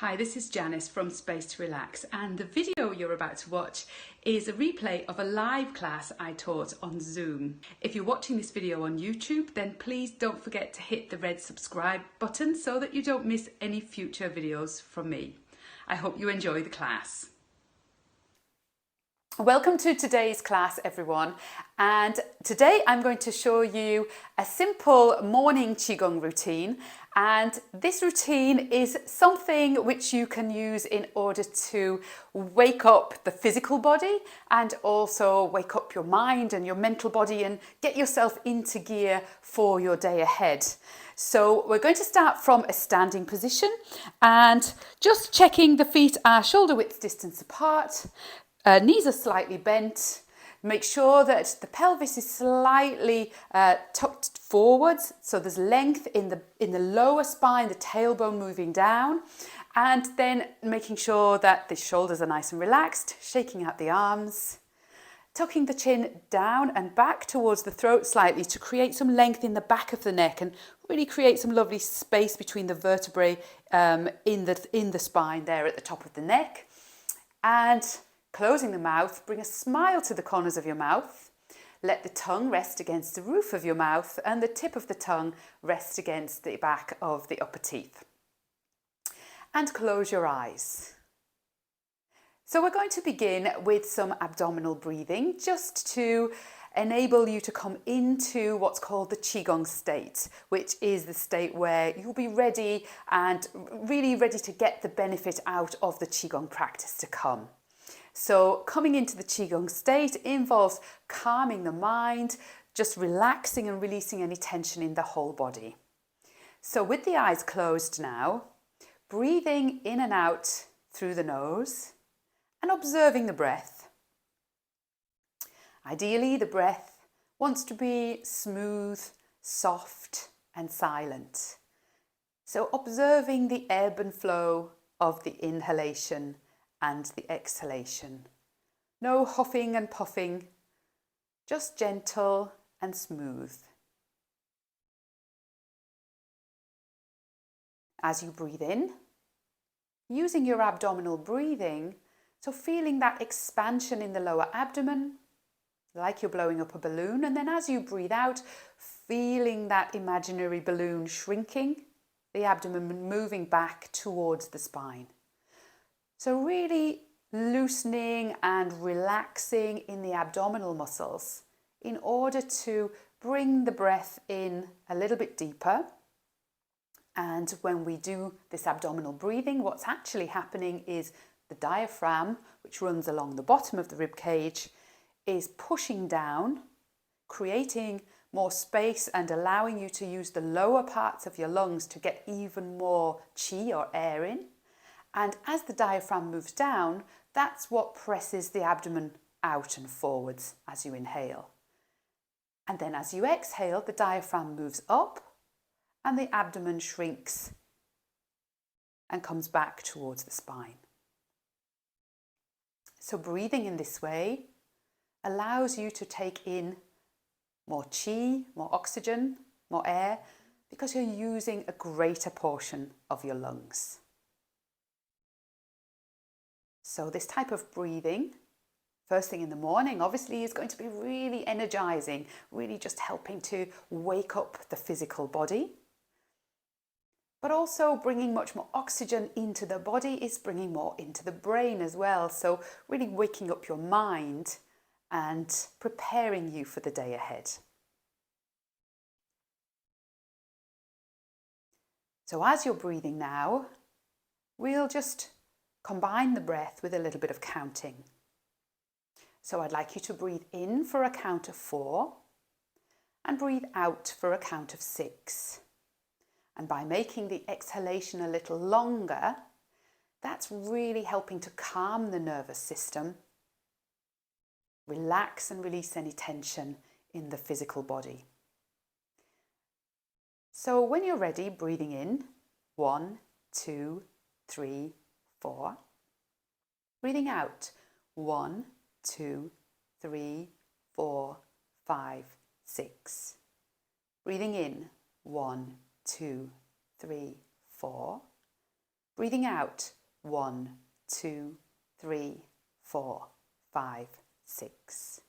Hi, this is Janice from Space to Relax, and the video you're about to watch is a replay of a live class I taught on Zoom. If you're watching this video on YouTube, then please don't forget to hit the red subscribe button so that you don't miss any future videos from me. I hope you enjoy the class. Welcome to today's class, everyone, and today I'm going to show you a simple morning Qigong routine, and this routine is something which you can use in order to wake up the physical body and also wake up your mind and your mental body and get yourself into gear for your day ahead. So we're going to start from a standing position and just checking the feet are shoulder width distance apart. Knees are slightly bent. Make sure that the pelvis is slightly tucked forwards, so there's length in the lower spine, the tailbone moving down, and then making sure that the shoulders are nice and relaxed, shaking out the arms, tucking the chin down and back towards the throat slightly to create some length in the back of the neck and really create some lovely space between the vertebrae in the spine there at the top of the neck. And closing the mouth, bring a smile to the corners of your mouth. Let the tongue rest against the roof of your mouth and the tip of the tongue rest against the back of the upper teeth. And close your eyes. So we're going to begin with some abdominal breathing just to enable you to come into what's called the Qigong state, which is the state where you'll be ready and really ready to get the benefit out of the Qigong practice to come. So coming into the Qigong state involves calming the mind, just relaxing and releasing any tension in the whole body. So with the eyes closed now, breathing in and out through the nose and observing the breath. Ideally, the breath wants to be smooth, soft and silent. So observing the ebb and flow of the inhalation and the exhalation. No huffing and puffing, just gentle and smooth. As you breathe in, using your abdominal breathing, so feeling that expansion in the lower abdomen, like you're blowing up a balloon, and then as you breathe out, feeling that imaginary balloon shrinking, the abdomen moving back towards the spine. So really loosening and relaxing in the abdominal muscles in order to bring the breath in a little bit deeper. And when we do this abdominal breathing, what's actually happening is the diaphragm, which runs along the bottom of the rib cage, is pushing down, creating more space and allowing you to use the lower parts of your lungs to get even more qi or air in. And as the diaphragm moves down, that's what presses the abdomen out and forwards as you inhale. And then as you exhale, the diaphragm moves up and the abdomen shrinks and comes back towards the spine. So breathing in this way allows you to take in more qi, more oxygen, more air, because you're using a greater portion of your lungs. So this type of breathing, first thing in the morning, obviously is going to be really energizing, really just helping to wake up the physical body. But also bringing much more oxygen into the body is bringing more into the brain as well. So really waking up your mind and preparing you for the day ahead. So as you're breathing now, we'll just combine the breath with a little bit of counting. So I'd like you to breathe in for a count of 4 and breathe out for a count of 6. And by making the exhalation a little longer, that's really helping to calm the nervous system, relax and release any tension in the physical body. So when you're ready, breathing in, 1, 2, 3, 4. Breathing out, 1, 2, 3, 4, 5, 6. Breathing in, 1, 2, 3, 4. Breathing out, 1, 2, 3, 4, 5, 6.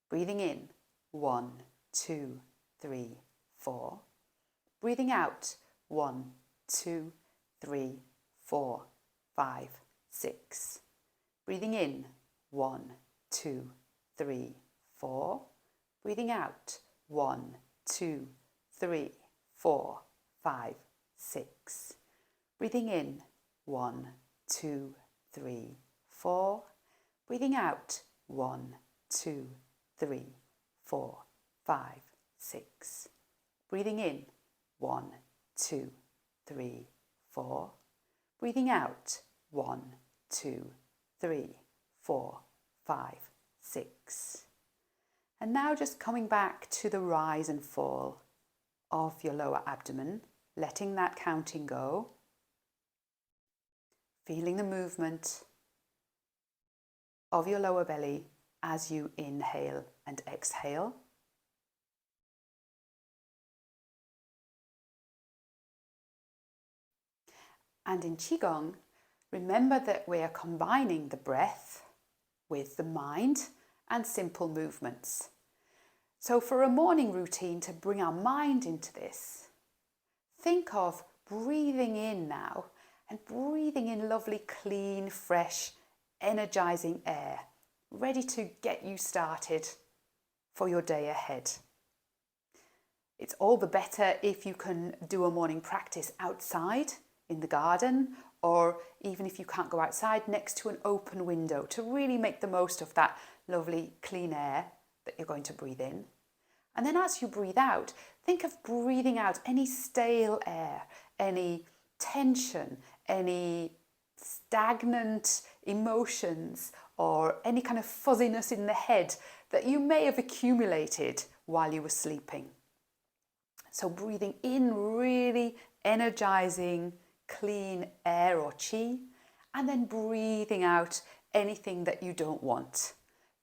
Breathing in, 1, 2, 3, 4. Breathing out, 1, 2, 3, 4, 5, 6. Breathing in, 1, 2, 3, 4. Breathing out, 1, 2, 3, 4, 5, 6. Breathing in, 1, 2, 3, 4. Breathing out, 1, 2, 3, 4, 5, 6. Breathing in, 1, 2, 3, 4. Breathing out, 1, 2, 3, 4, 5, 6. And now just coming back to the rise and fall of your lower abdomen, letting that counting go, feeling the movement of your lower belly as you inhale and exhale. And in Qigong, remember that we are combining the breath with the mind and simple movements. So for a morning routine to bring our mind into this, think of breathing in now and breathing in lovely, clean, fresh, energizing air, ready to get you started for your day ahead. It's all the better if you can do a morning practice outside in the garden, or even if you can't go outside, next to an open window, to really make the most of that lovely clean air that you're going to breathe in. And then as you breathe out, think of breathing out any stale air, any tension, any stagnant emotions, or any kind of fuzziness in the head that you may have accumulated while you were sleeping. So breathing in really energizing, clean air or qi, and then breathing out anything that you don't want,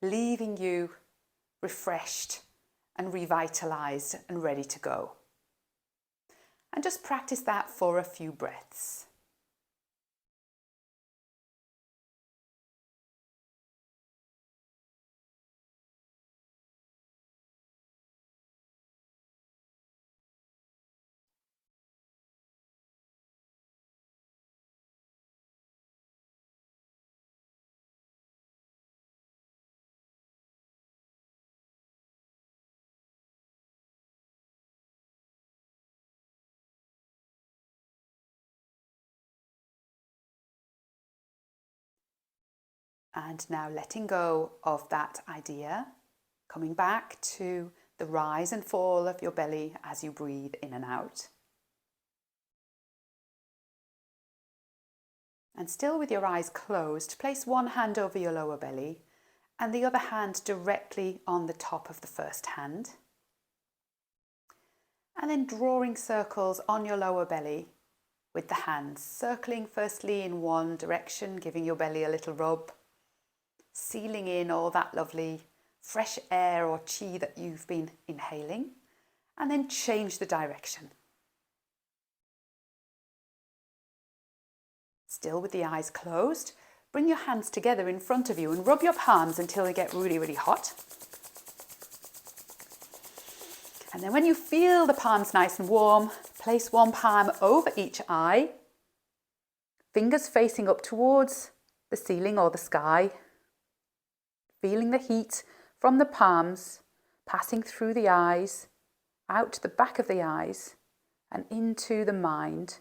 leaving you refreshed and revitalized and ready to go. And just practice that for a few breaths. And now letting go of that idea, coming back to the rise and fall of your belly as you breathe in and out. And still with your eyes closed, place one hand over your lower belly and the other hand directly on the top of the first hand. And then drawing circles on your lower belly with the hands, circling firstly in one direction, giving your belly a little rub, sealing in all that lovely fresh air or qi that you've been inhaling, and then change the direction. Still with the eyes closed, bring your hands together in front of you and rub your palms until they get really, really hot. And then when you feel the palms nice and warm, place one palm over each eye, fingers facing up towards the ceiling or the sky, feeling the heat from the palms passing through the eyes, out the back of the eyes and into the mind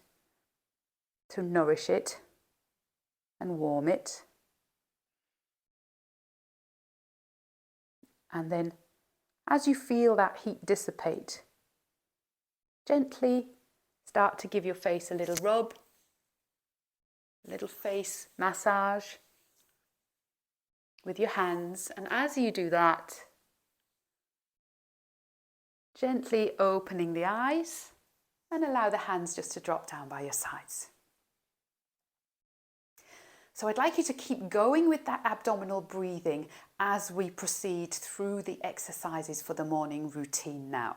to nourish it and warm it. And then as you feel that heat dissipate, gently start to give your face a little rub, a little face massage with your hands. And as you do that, gently opening the eyes and allow the hands just to drop down by your sides. So I'd like you to keep going with that abdominal breathing as we proceed through the exercises for the morning routine now.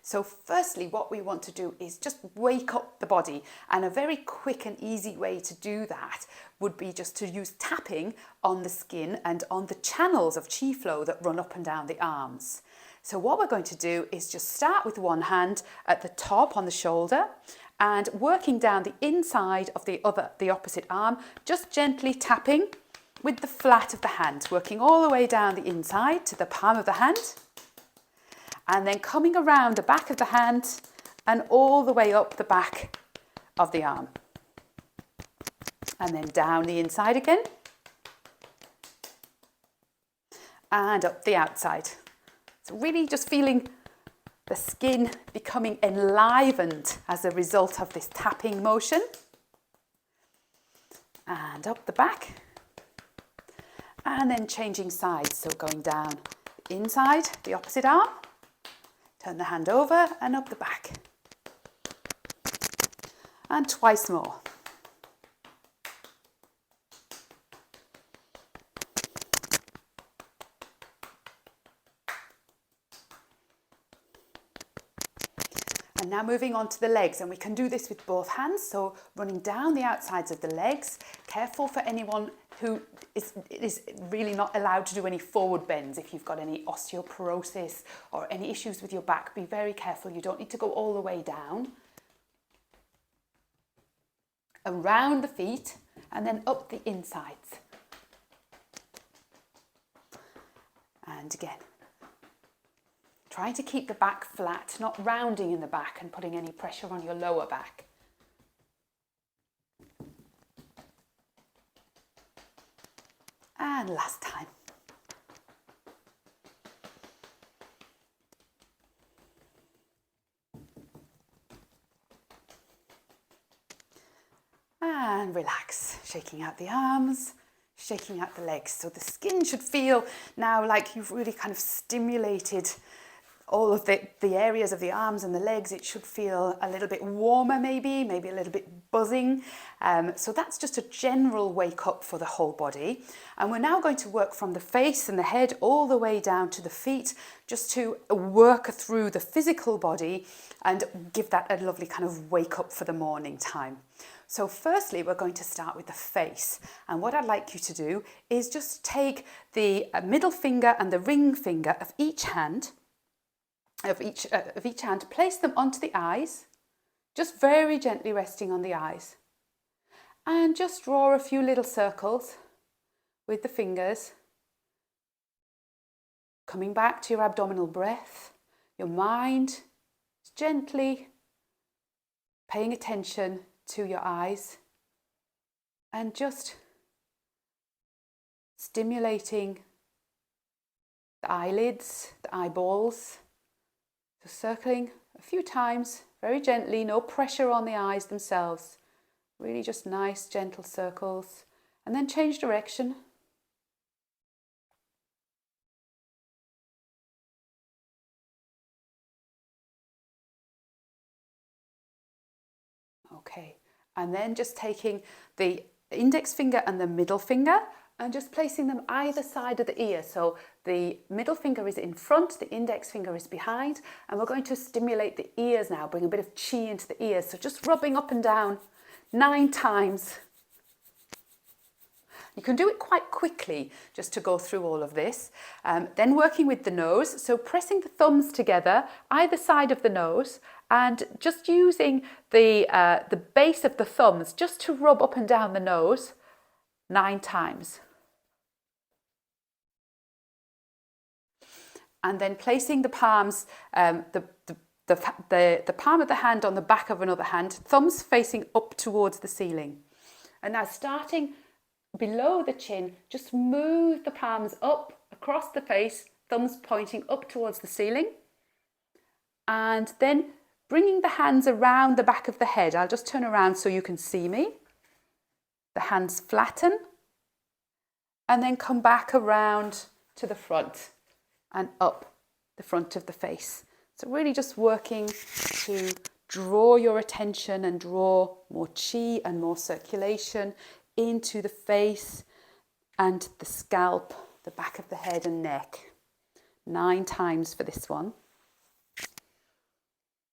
So firstly, what we want to do is just wake up the body, and a very quick and easy way to do that would be just to use tapping on the skin and on the channels of chi flow that run up and down the arms. So what we're going to do is just start with one hand at the top on the shoulder and working down the inside of the opposite arm, just gently tapping with the flat of the hand, working all the way down the inside to the palm of the hand, and then coming around the back of the hand and all the way up the back of the arm. And then down the inside again and up the outside. So really just feeling the skin becoming enlivened as a result of this tapping motion. And up the back. And then changing sides, so going down inside the opposite arm, turn the hand over and up the back. And twice more. And now moving on to the legs, and we can do this with both hands, so running down the outsides of the legs. Careful for anyone who is really not allowed to do any forward bends. If you've got any osteoporosis or any issues with your back, be very careful. You don't need to go all the way down. Around the feet and then up the insides. And again. Trying to keep the back flat, not rounding in the back and putting any pressure on your lower back. And last time. And relax, shaking out the arms, shaking out the legs. So the skin should feel now like you've really kind of stimulated all of the areas of the arms and the legs. It should feel a little bit warmer, maybe a little bit buzzing. So that's just a general wake up for the whole body. And we're now going to work from the face and the head all the way down to the feet, just to work through the physical body and give that a lovely kind of wake up for the morning time. So firstly, we're going to start with the face. And what I'd like you to do is just take the middle finger and the ring finger of each hand, place them onto the eyes, just very gently resting on the eyes. And just draw a few little circles with the fingers, coming back to your abdominal breath, your mind, gently paying attention to your eyes and just stimulating the eyelids, the eyeballs. So circling a few times, very gently, no pressure on the eyes themselves. Really just nice, gentle circles. And then change direction. Okay, and then just taking the index finger and the middle finger and just placing them either side of the ear. So the middle finger is in front, the index finger is behind, and we're going to stimulate the ears now, bring a bit of chi into the ears. So just rubbing up and down 9 times. You can do it quite quickly just to go through all of this. Then working with the nose, so pressing the thumbs together either side of the nose and just using the base of the thumbs just to rub up and down the nose 9 times. And then placing the palms, the palm of the hand on the back of another hand, thumbs facing up towards the ceiling. And now starting below the chin, just move the palms up across the face, thumbs pointing up towards the ceiling. And then bringing the hands around the back of the head. I'll just turn around so you can see me. The hands flatten and then come back around to the front and up the front of the face. So really just working to draw your attention and draw more chi and more circulation into the face and the scalp, the back of the head and neck. 9 times for this one.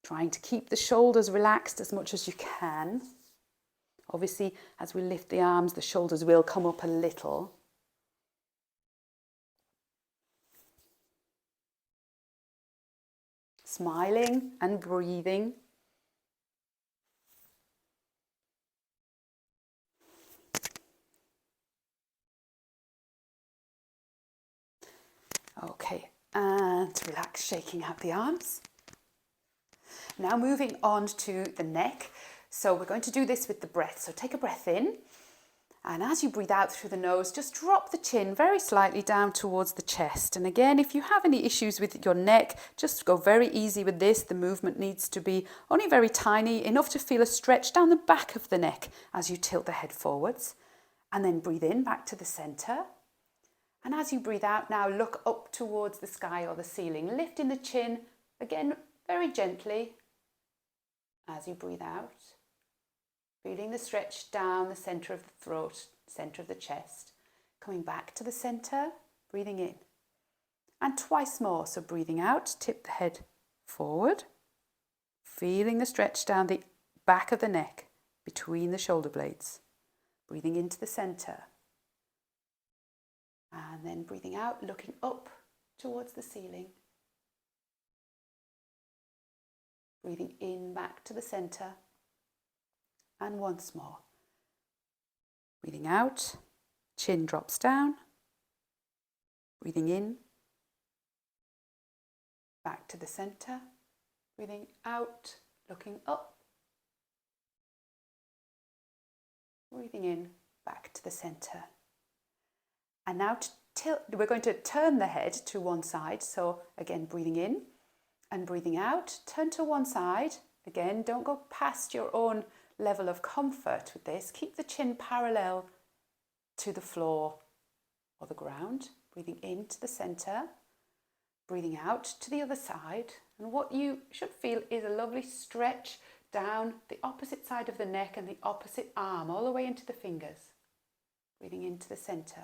Trying to keep the shoulders relaxed as much as you can. Obviously, as we lift the arms, the shoulders will come up a little. Smiling and breathing. Okay, and relax, shaking out the arms. Now moving on to the neck. So we're going to do this with the breath. So take a breath in, and as you breathe out through the nose, just drop the chin very slightly down towards the chest. And again, if you have any issues with your neck, just go very easy with this. The movement needs to be only very tiny, enough to feel a stretch down the back of the neck as you tilt the head forwards. And then breathe in back to the center. And as you breathe out now, look up towards the sky or the ceiling, lifting the chin, again, very gently as you breathe out. Feeling the stretch down the center of the throat, center of the chest. Coming back to the center, breathing in. And twice more, so breathing out, tip the head forward. Feeling the stretch down the back of the neck, between the shoulder blades. Breathing into the center. And then breathing out, looking up towards the ceiling. Breathing in back to the center. And once more. Breathing out, chin drops down. Breathing in, back to the center. Breathing out, looking up. Breathing in, back to the center. And now we're going to turn the head to one side. So again, breathing in and breathing out. Turn to one side. Again, don't go past your own level of comfort with this. Keep the chin parallel to the floor or the ground. Breathing into the center. Breathing out to the other side. And what you should feel is a lovely stretch down the opposite side of the neck and the opposite arm, all the way into the fingers. Breathing into the center.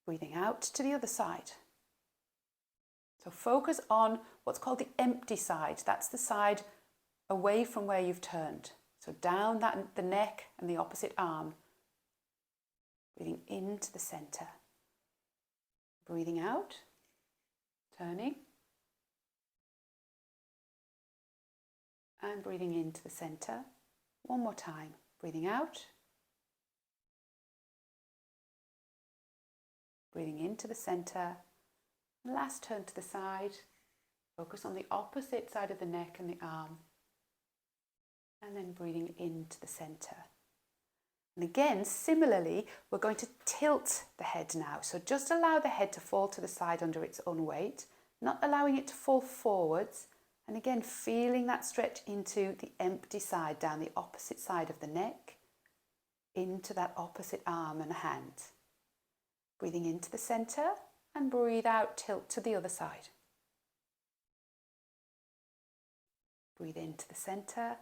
Breathing out to the other side. So focus on what's called the empty side. That's the side away from where you've turned. So down the neck and the opposite arm. Breathing into the center. Breathing out. Turning. And breathing into the center. One more time. Breathing out. Breathing into the center. Last turn to the side. Focus on the opposite side of the neck and the arm. And then breathing into the center. And again, similarly, we're going to tilt the head now. So just allow the head to fall to the side under its own weight, not allowing it to fall forwards. And again, feeling that stretch into the empty side, down the opposite side of the neck, into that opposite arm and hand. Breathing into the center and breathe out, tilt to the other side. Breathe into the center,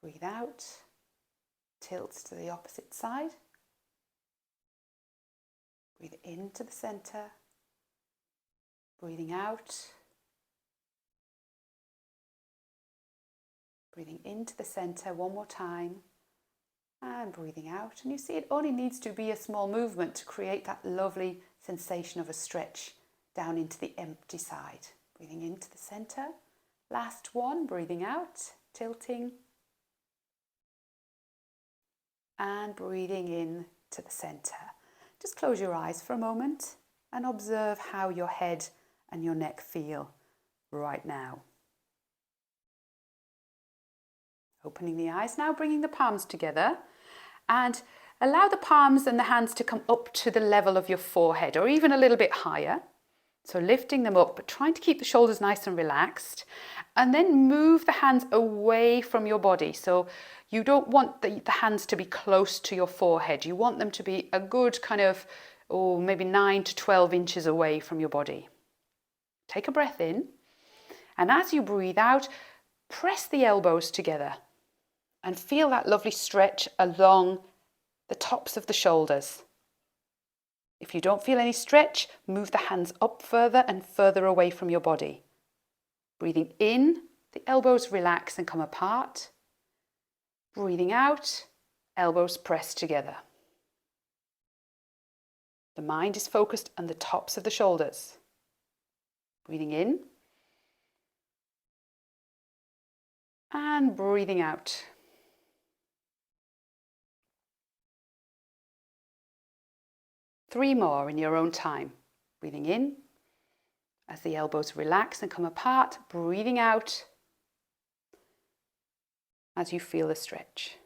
breathe out, tilt to the opposite side. Breathe into the center, breathing out, breathing into the center one more time. And breathing out, and you see it only needs to be a small movement to create that lovely sensation of a stretch down into the empty side. Breathing into the center. Last one, breathing out, tilting. And breathing in to the center. Just close your eyes for a moment and observe how your head and your neck feel right now. Opening the eyes now, bringing the palms together. And allow the palms and the hands to come up to the level of your forehead or even a little bit higher. So lifting them up, but trying to keep the shoulders nice and relaxed. And then move the hands away from your body. So you don't want the hands to be close to your forehead. You want them to be a good kind of, maybe 9 to 12 inches away from your body. Take a breath in. And as you breathe out, press the elbows together. And feel that lovely stretch along the tops of the shoulders. If you don't feel any stretch, move the hands up further and further away from your body. Breathing in, the elbows relax and come apart. Breathing out, elbows press together. The mind is focused on the tops of the shoulders. Breathing in and breathing out. Three more in your own time. Breathing in as the elbows relax and come apart. Breathing out as you feel the stretch.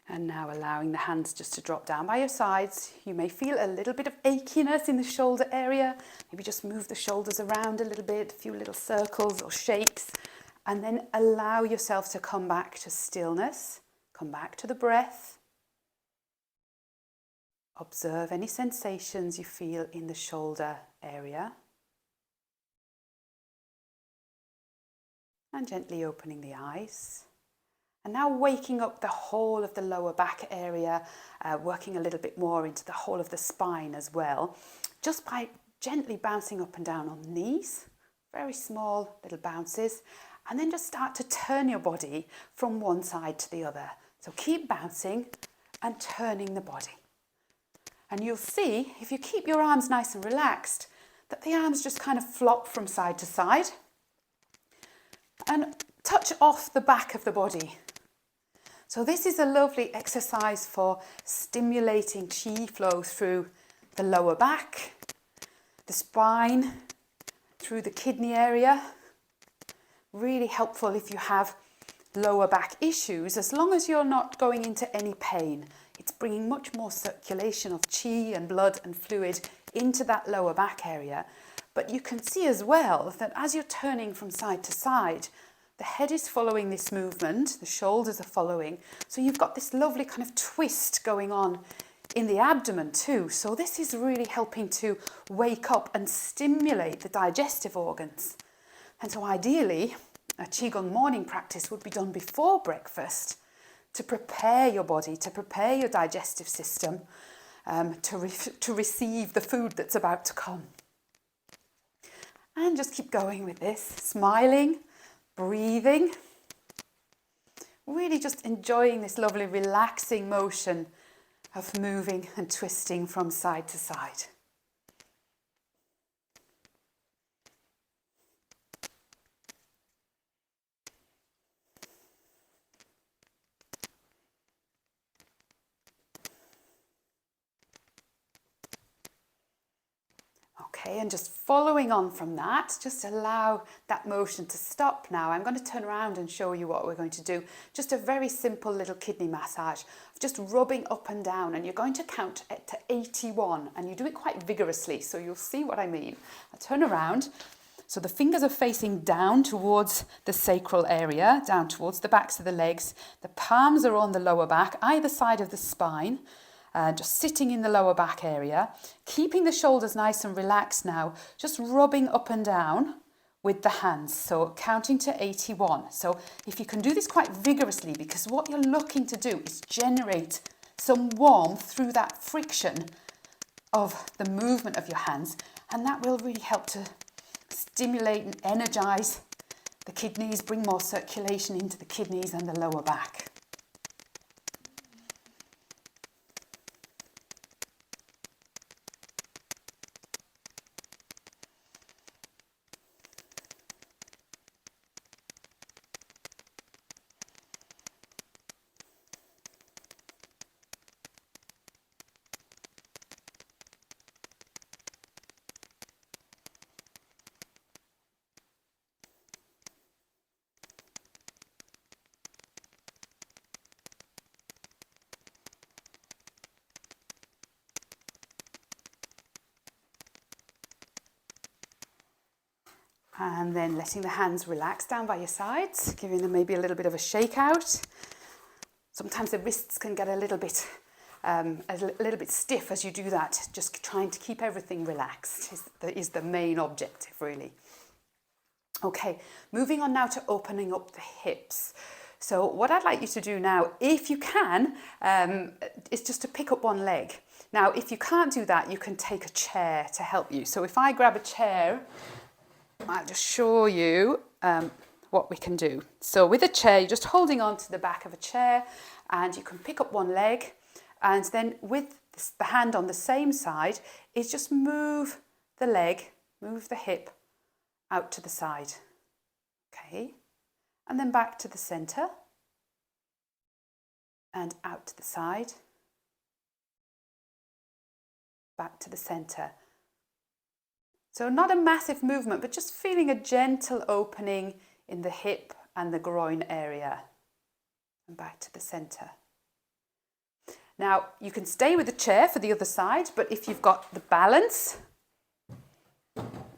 And now allowing the hands just to drop down by your sides. You may feel a little bit of achiness in the shoulder area. Maybe just move the shoulders around a little bit, a few little circles or shakes. And then allow yourself to come back to stillness. Come back to the breath. Observe any sensations you feel in the shoulder area. And gently opening the eyes. And now waking up the whole of the lower back area, working a little bit more into the whole of the spine as well, just by gently bouncing up and down on the knees, very small little bounces, and then just start to turn your body from one side to the other. So keep bouncing and turning the body. And you'll see, if you keep your arms nice and relaxed, that the arms just kind of flop from side to side and touch off the back of the body. So this is a lovely exercise for stimulating qi flow through the lower back, the spine, through the kidney area. Really helpful if you have lower back issues, as long as you're not going into any pain. It's bringing much more circulation of qi and blood and fluid into that lower back area. But you can see as well that as you're turning from side to side, the head is following this movement, the shoulders are following. So you've got this lovely kind of twist going on in the abdomen too. So this is really helping to wake up and stimulate the digestive organs. And so ideally, a Qigong morning practice would be done before breakfast to prepare your body, to prepare your digestive system to receive the food that's about to come. And just keep going with this, smiling, breathing, really just enjoying this lovely relaxing motion of moving and twisting from side to side. Okay, and just following on from that, just allow that motion to stop now. I'm going to turn around and show you what we're going to do. Just a very simple little kidney massage, just rubbing up and down, and you're going to count to 81, and you do it quite vigorously, so you'll see what I mean. I'll turn around, so the fingers are facing down towards the sacral area, down towards the backs of the legs. The palms are on the lower back, either side of the spine. Just sitting in the lower back area, keeping the shoulders nice and relaxed now, just rubbing up and down with the hands, so counting to 81. So if you can do this quite vigorously, because what you're looking to do is generate some warmth through that friction of the movement of your hands, and that will really help to stimulate and energize the kidneys, bring more circulation into the kidneys and the lower back. And then letting the hands relax down by your sides, giving them maybe a little bit of a shake out. Sometimes the wrists can get a little bit a little bit stiff as you do that. Just trying to keep everything relaxed is the main objective, really. Okay, moving on now to opening up the hips. So what I'd like you to do now, if you can, is just to pick up one leg. Now, if you can't do that, you can take a chair to help you. So if I grab a chair, I'll just show you what we can do. So with a chair, you're just holding on to the back of a chair and you can pick up one leg, and then with the hand on the same side is just move the leg, move the hip out to the side. Okay, and then back to the center and out to the side, back to the center. So not a massive movement, but just feeling a gentle opening in the hip and the groin area, and back to the center. Now you can stay with the chair for the other side, but if you've got the balance,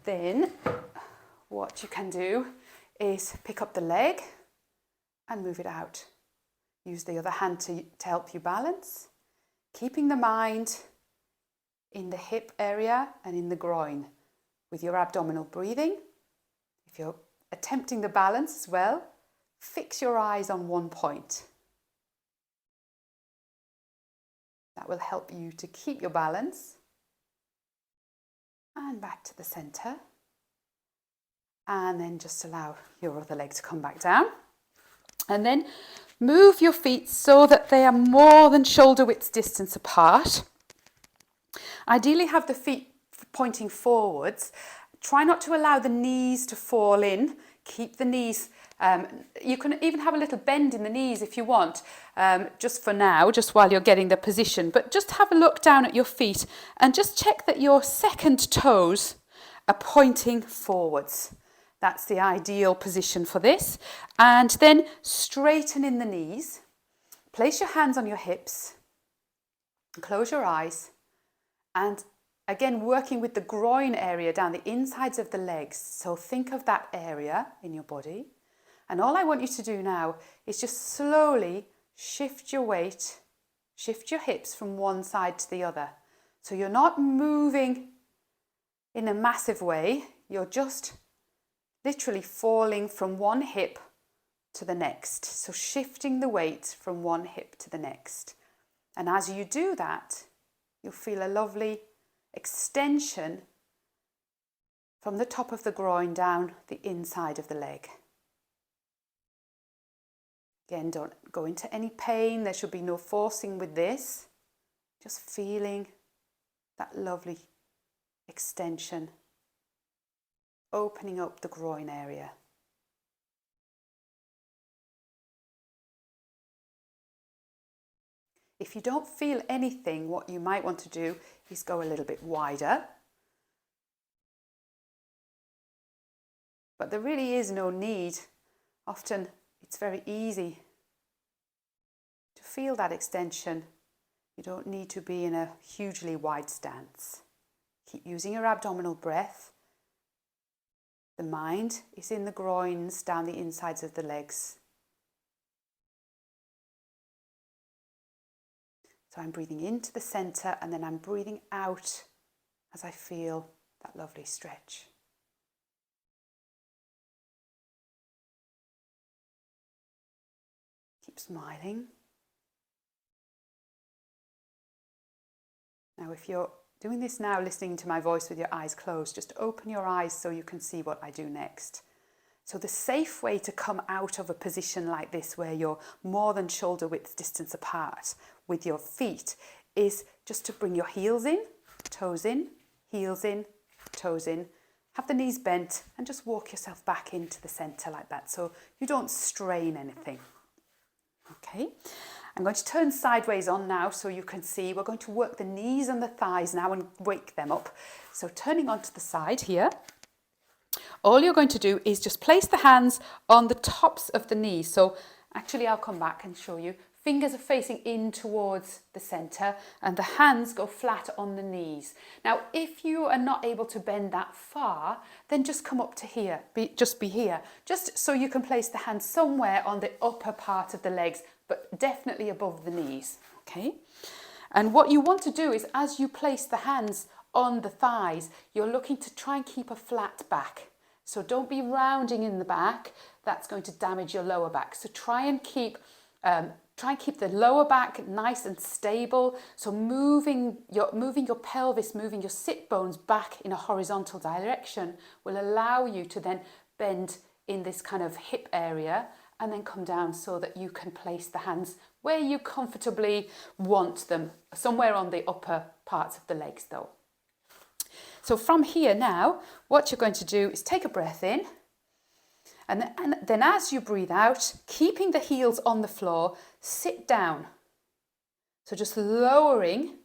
then what you can do is pick up the leg and move it out. Use the other hand to help you balance, keeping the mind in the hip area and in the groin with your abdominal breathing. If you're attempting the balance as well, fix your eyes on one point. That will help you to keep your balance. And back to the center. And then just allow your other leg to come back down. And then move your feet so that they are more than shoulder width distance apart. Ideally have the feet pointing forwards. Try not to allow the knees to fall in. Keep the knees, you can even have a little bend in the knees if you want, just for now, just while you're getting the position. But just have a look down at your feet and just check that your second toes are pointing forwards. That's the ideal position for this. And then straighten in the knees. Place your hands on your hips. Close your eyes. And again, working with the groin area down the insides of the legs. So think of that area in your body. And all I want you to do now is just slowly shift your weight, shift your hips from one side to the other. So you're not moving in a massive way. You're just literally falling from one hip to the next. So shifting the weight from one hip to the next. And as you do that, you'll feel a lovely extension from the top of the groin down the inside of the leg. Again, don't go into any pain. There should be no forcing with this. Just feeling that lovely extension, opening up the groin area. If you don't feel anything, what you might want to do is go a little bit wider. But there really is no need. Often it's very easy to feel that extension. You don't need to be in a hugely wide stance. Keep using your abdominal breath. The mind is in the groins, down the insides of the legs. So I'm breathing into the center and then I'm breathing out as I feel that lovely stretch. Keep smiling. Now if you're doing this now, listening to my voice with your eyes closed, just open your eyes so you can see what I do next. So the safe way to come out of a position like this, where you're more than shoulder width distance apart with your feet, is just to bring your heels in, toes in, heels in, toes in. Have the knees bent and just walk yourself back into the center like that so you don't strain anything. Okay, I'm going to turn sideways on now so you can see. We're going to work the knees and the thighs now and wake them up. So turning onto the side here. All you're going to do is just place the hands on the tops of the knees. So actually I'll come back and show you. Fingers are facing in towards the center and the hands go flat on the knees. Now, if you are not able to bend that far, then just come up to here, just be here. Just so you can place the hands somewhere on the upper part of the legs, but definitely above the knees, okay? And what you want to do is, as you place the hands on the thighs, you're looking to try and keep a flat back. So don't be rounding in the back. That's going to damage your lower back. So try and keep the lower back nice and stable. So moving your pelvis, moving your sit bones back in a horizontal direction will allow you to then bend in this kind of hip area and then come down so that you can place the hands where you comfortably want them, somewhere on the upper parts of the legs though. So from here now, what you're going to do is take a breath in, and then as you breathe out, keeping the heels on the floor, sit down. So just lowering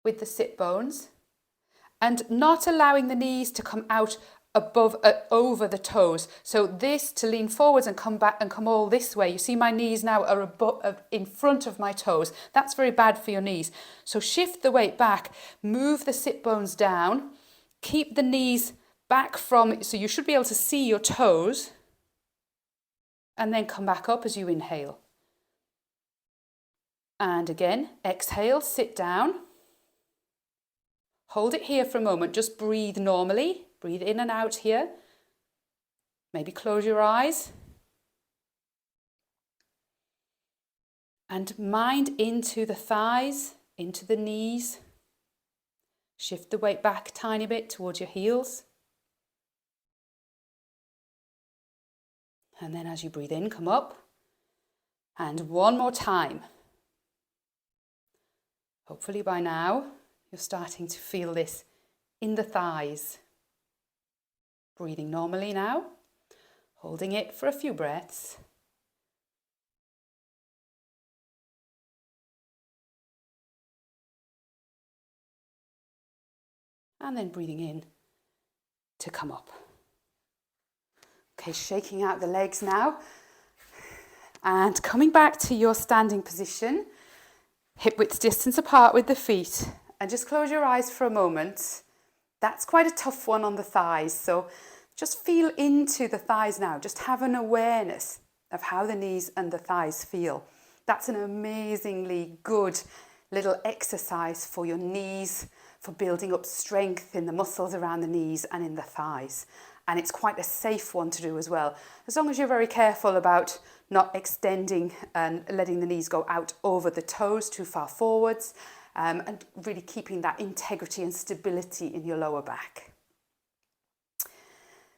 with the sit bones and not allowing the knees to come out over the toes. So this to lean forwards and come back and come all this way. You see my knees now are in front of my toes. That's very bad for your knees. So shift the weight back, move the sit bones down, keep the knees back so you should be able to see your toes, and then come back up as you inhale. And again, exhale, sit down. Hold it here for a moment, just breathe normally. Breathe in and out here. Maybe close your eyes. And mind into the thighs, into the knees. Shift the weight back a tiny bit towards your heels. And then as you breathe in, come up. And one more time. Hopefully by now, you're starting to feel this in the thighs. Breathing normally now, holding it for a few breaths. And then breathing in to come up. Okay, shaking out the legs now. And coming back to your standing position, hip width distance apart with the feet. And just close your eyes for a moment. That's quite a tough one on the thighs, so just feel into the thighs now. Just have an awareness of how the knees and the thighs feel. That's an amazingly good little exercise for your knees, for building up strength in the muscles around the knees and in the thighs. And it's quite a safe one to do as well, as long as you're very careful about not extending and letting the knees go out over the toes too far forwards. And really keeping that integrity and stability in your lower back.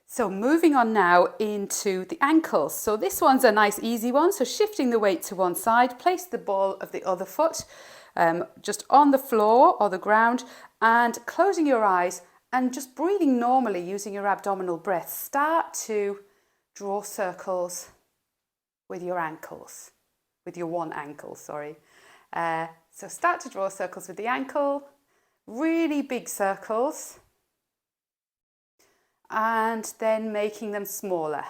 So moving on now into the ankles. So this one's a nice easy one. So shifting the weight to one side, place the ball of the other foot just on the floor or the ground, and closing your eyes and just breathing normally using your abdominal breath. Start to draw circles with your ankles, with your one ankle, sorry. So start to draw circles with the ankle, really big circles, and then making them smaller.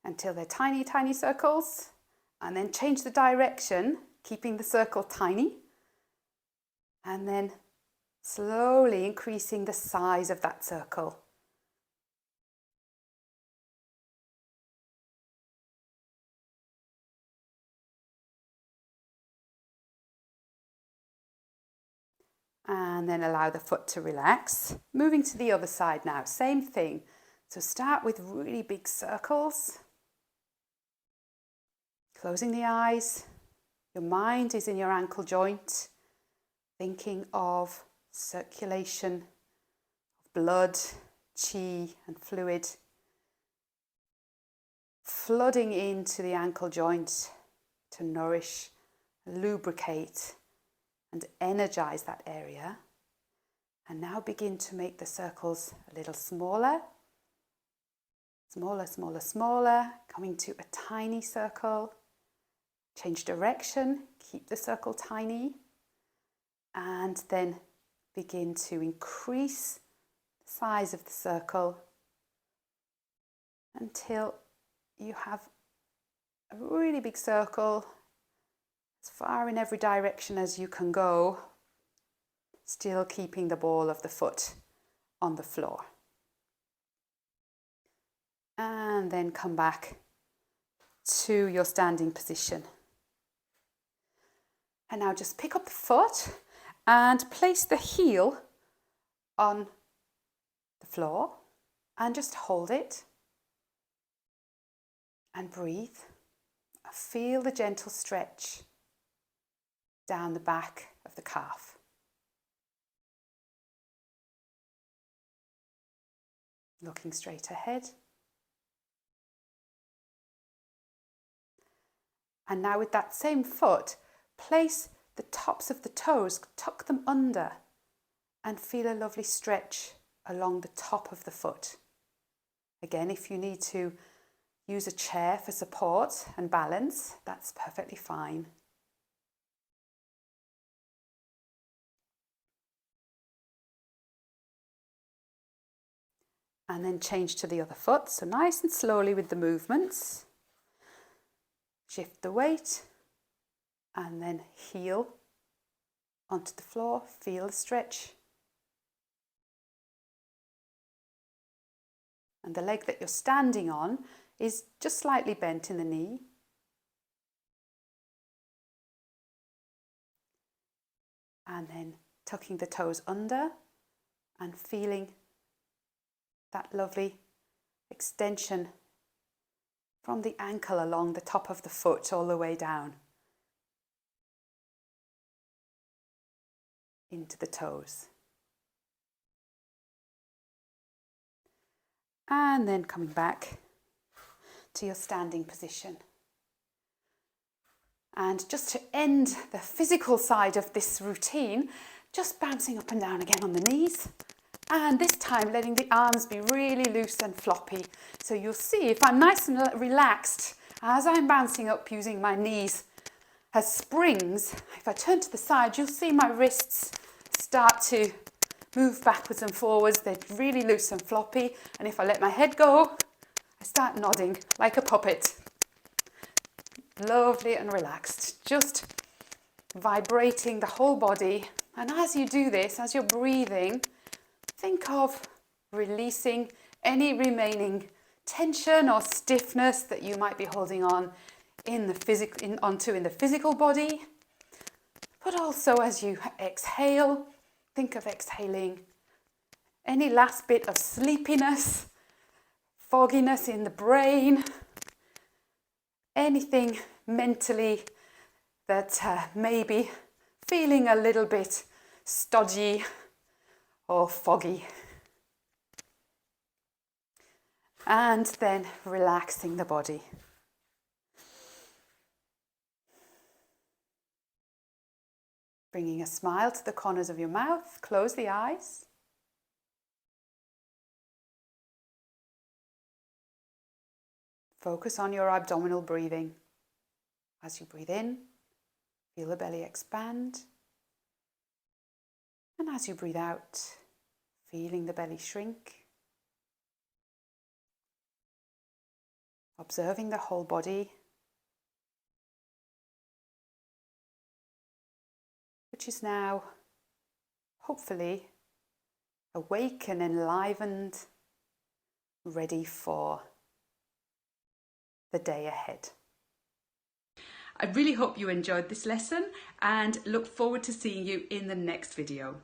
Until they're tiny, tiny circles, and then change the direction, keeping the circle tiny, and then slowly increasing the size of that circle. And then allow the foot to relax. Moving to the other side now, same thing. So start with really big circles. Closing the eyes. Your mind is in your ankle joint, thinking of circulation, blood, chi and fluid, flooding into the ankle joint to nourish, lubricate, and energize that area. And now begin to make the circles a little smaller. Smaller, smaller, smaller, coming to a tiny circle. Change direction, keep the circle tiny. And then begin to increase the size of the circle until you have a really big circle, as far in every direction as you can go, still keeping the ball of the foot on the floor. And then come back to your standing position. And now just pick up the foot and place the heel on the floor and just hold it and breathe. Feel the gentle stretch down the back of the calf. Looking straight ahead. And now with that same foot, place the tops of the toes, tuck them under and feel a lovely stretch along the top of the foot. Again, if you need to use a chair for support and balance, that's perfectly fine. And then change to the other foot, so nice and slowly with the movements. Shift the weight and then heel onto the floor, feel the stretch. And the leg that you're standing on is just slightly bent in the knee. And then tucking the toes under and feeling that lovely extension from the ankle along the top of the foot all the way down into the toes. And then coming back to your standing position. And just to end the physical side of this routine, just bouncing up and down again on the knees. And this time letting the arms be really loose and floppy. So you'll see if I'm nice and relaxed as I'm bouncing up using my knees as springs, if I turn to the side, you'll see my wrists start to move backwards and forwards. They're really loose and floppy. And if I let my head go, I start nodding like a puppet. Lovely and relaxed, just vibrating the whole body. And as you do this, as you're breathing, think of releasing any remaining tension or stiffness that you might be holding on in the physical body. But also as you exhale, think of exhaling any last bit of sleepiness, fogginess in the brain, anything mentally that may be feeling a little bit stodgy or foggy. And then relaxing the body. Bringing a smile to the corners of your mouth, close the eyes. Focus on your abdominal breathing. As you breathe in, feel the belly expand. And as you breathe out, feeling the belly shrink. Observing the whole body, which is now hopefully awake and enlivened, ready for the day ahead. I really hope you enjoyed this lesson and look forward to seeing you in the next video.